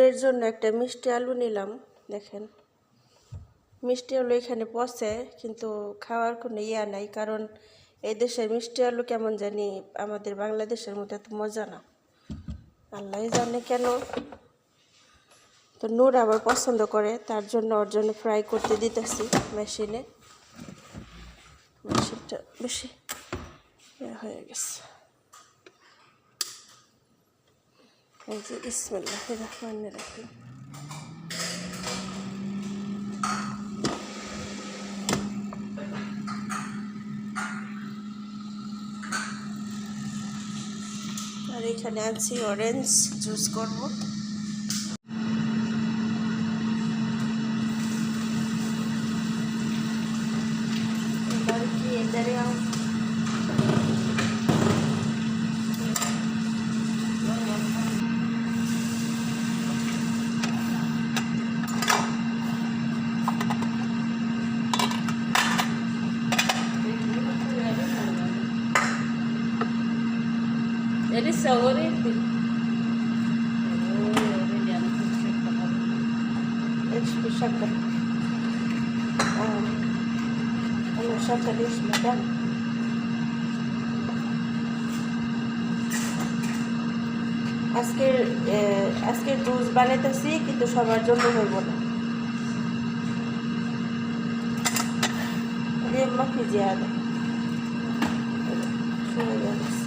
দুপুরের জন্য একটা মিষ্টি আলু নিলাম। দেখেন মিষ্টি আলু এখানে পচে, কিন্তু খাওয়ার কোনো ইয়া নাই, কারণ এই দেশের মিষ্টি আলু কেমন জানি আমাদের বাংলাদেশের মতো এত মজা না, আল্লাহ জানে কেন। তো নূর আবার পছন্দ করে, তার জন্য ওর জন্য ফ্রাই করতে দিতেছি মেশিনে। মেশিনটা বেশি হয়ে গেছে। এই যে বিসমিল্লাহির রহমানির রহিম। আর এখানে আনছি অরেঞ্জ জুস করব। এবার কি এদারে eres favorito. ايش بشكل انا شكل ايش مكان আজকে জুস বানাইতেছি, কিন্তু সবার জন্য হইব না। ما في زيادة شوية بس.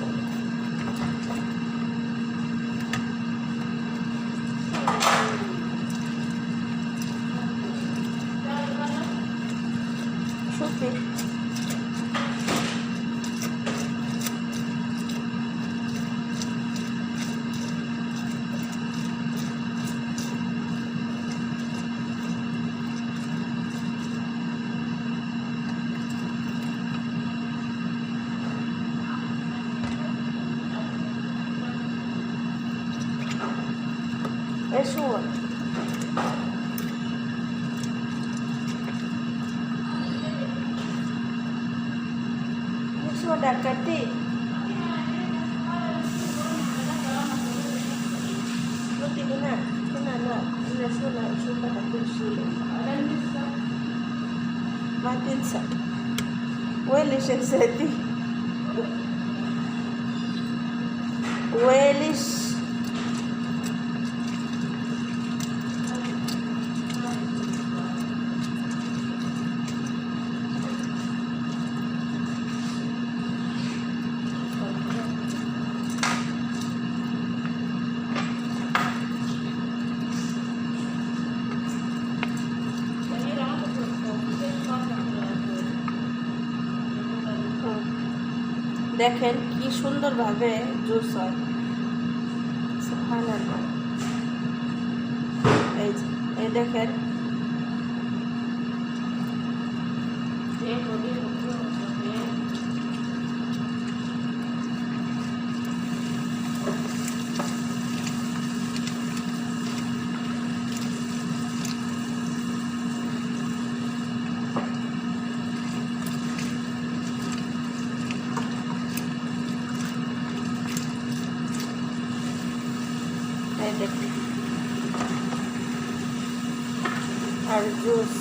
شوفي ايش هو؟ ايش هو دكتي؟ شوفي هنا لا هنا شو بدك كل شيء. ما تنسى ويلش نسيتي ويلش. দেখেন কি সুন্দরভাবে জুস হয়, সুবহানাল্লাহ। এই দেখেন আর জুস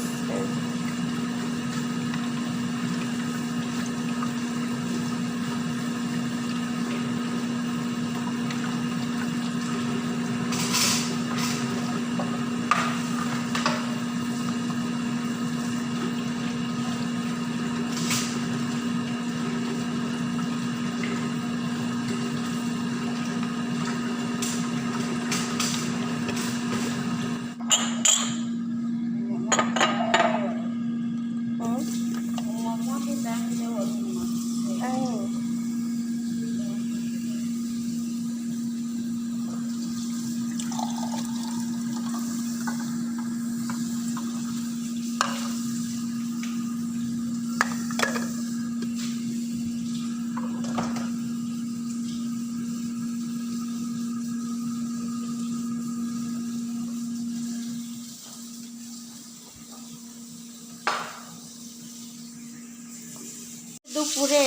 দুপুরে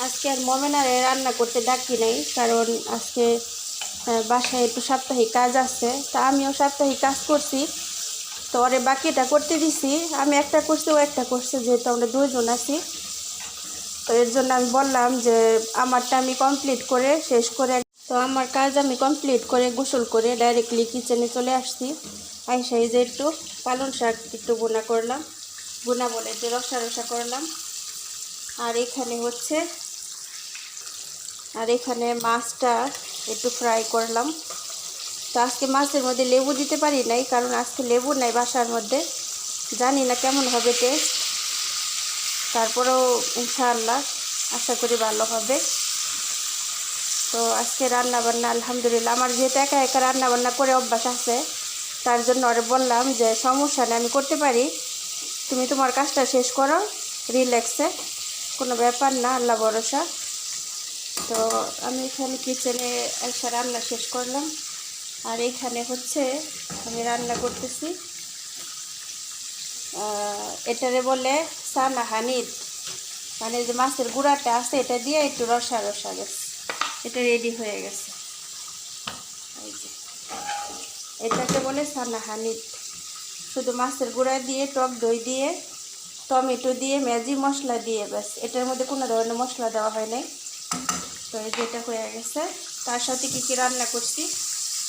আজকে আর মমেনারে রান্না করতে ডাকি নাই, কারণ আজকে বাসায় একটু সাপ্তাহিক কাজ আছে, তা আমিও সাপ্তাহিক কাজ করছি। তো ওরে বাকিটা করতে দিছি, আমি একটা করছি, ও একটা করছে, যেহেতু আমরা দুজন আছি। তো এর জন্য আমি বললাম যে আমারটা আমি কমপ্লিট করে শেষ করে, তো আমার কাজ আমি কমপ্লিট করে গোসল করে ডাইরেক্টলি কিচেনে চলে আসছি। আইসা এই যে একটু পালং শাক একটু বোনা করলাম, বোনা বলে একটু রসা রসা করলাম। আর এখানে মাছটা একটু ফ্রাই করলাম। তো আজকে মাছের মধ্যে লেবু দিতে পারি নাই, কারণ আজকে লেবু নাই বাসার মধ্যে, জানি না কেমন হবে টেস্ট। তারপরেও ইনশাআল্লাহ আশা করি ভালো হবে। তো আজকে রান্না বান্না আলহামদুলিল্লাহ, আমার যেহেতু একা একা রান্না বান্না করে অভ্যাস আছে, তার জন্য ওরে বললাম যে সমস্যা নেই, আমি করতে পারি, তুমি তোমার কাজটা শেষ করো রিল্যাক্সে, কোনো ব্যাপার না, আল্লাহ ভরসা। তো আমি এখানে কিচেনে এসে রান্না শেষ করলাম। আর এইখানে আমি রান্না করতেছি, এটারে বলে সানা হানিদ, মানে যে মাছের গুঁড়াটা আছে এটা দিয়ে একটু রসা রসা গেছে, এটা রেডি হয়ে গেছে। এই যে এটাকে বলে সানা হানিদ, শুধু মাছের গুঁড়া দিয়ে, টক দই দিয়ে, টমেটো দিয়ে, ম্যাজি মশলা দিয়ে, ব্যাস, এটার মধ্যে কোনো ধরনের মশলা দেওয়া হয় নাই। তো এই যে এটা হয়ে গেছে। তার সাথে কী কী রান্না করছি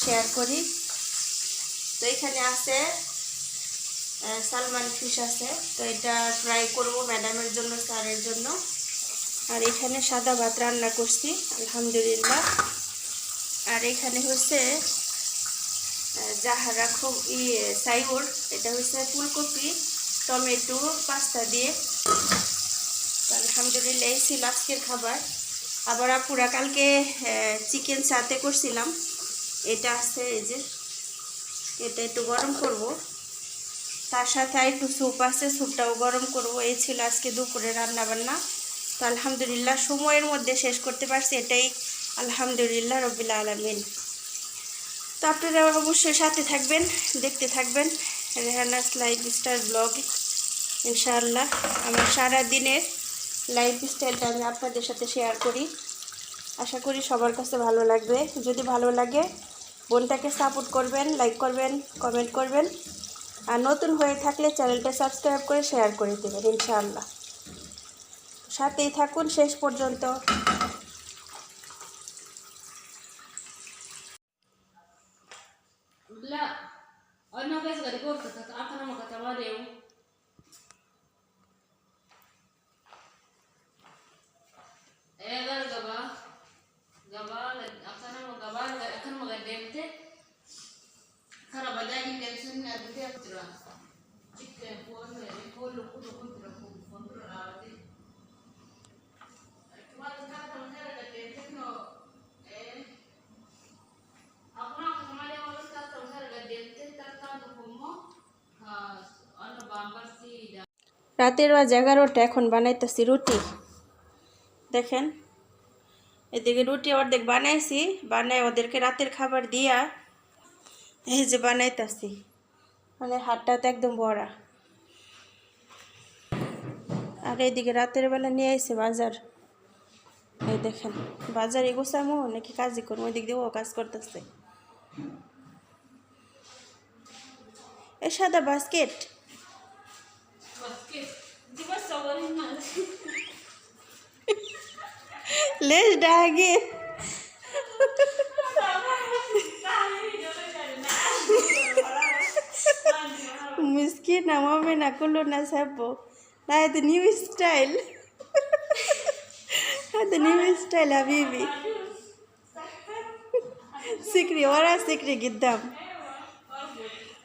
শেয়ার করি। তো এখানে আছে সালমান ফিশ আছে, তো এটা ফ্রাই করব ম্যাডামের জন্য, স্যারের জন্য। আর এখানে সাদা ভাত রান্না করছি আলহামদুলিল্লাহ। আর এখানে জাহারা খুব সাইউর, এটা ফুলকপি টমেটো পাস্তা দিয়ে। আলহামদুলিল্লাহ এই ছিল আজকের খাবার। আবার আপুরা কালকে চিকেন সাথে করছিলাম, এটা আছে, এই যে এটা একটু গরম করব, তার সাথে আর একটু স্যুপ আছে, স্যুপটাও গরম করব। এই ছিল আজকে দুপুরে রান্না বান্না। তো আলহামদুলিল্লাহ সময়ের মধ্যে শেষ করতে পারছি, এটাই আলহামদুলিল্লাহ রব্বিল আলামিন। তো আপনারা অবশ্যই সাথে থাকবেন, দেখতে থাকবেন রেহানাস লাইফস্টাইল ব্লগ। ইনশাআল্লাহ আমার সারা দিনের লাইফস্টাইলটা আমি আপনাদের সাথে শেয়ার করি, আশা করি সবার কাছে ভালো লাগবে। যদি ভালো লাগে বোনটাকে সাপোর্ট করবেন, লাইক করবেন, কমেন্ট করবেন। আর নতুন হয়ে থাকলে চ্যানেলটা সাবস্ক্রাইব করে শেয়ার করে দেবেন ইনশাআল্লাহ। সাথেই থাকুন শেষ পর্যন্ত। রাতের বাজে 11টা, এখন বানাইতেছি রুটি। দেখেন এদিকে রুটি অর্ধেক বানাইছি, বানাই ওদেরকে রাতের খাবার দিয়া এই যে বানাইতেছি, মানে হাতটাতে একদম ভরা। আর এইদিকে রাতের বেলা নিয়ে আইছে বাজার, এই দেখেন বাজারে গোছামো নাকি কাজই করবো, ওই দিক দিয়ে ও কাজ করতেছে। এই সাদা বাস্কেট লেজ ডাগে মিসকিন না মমে না কুলো না সাবো না, এটা নিউ স্টাইল, এটা নিউ স্টাইল হাবিবি। সিকরি ওরা সিকরি গিদ্দাম,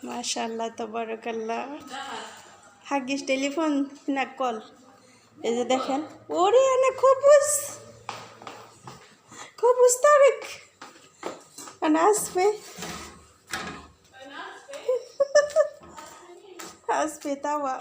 মাশাআল্লাহ তাবারাকাল্লাহ। হাগিস টেলিফোন না কল, এই যে দেখেন ওরে না খবুজ খবুজ তারেক انا اسفه اسفه طبعا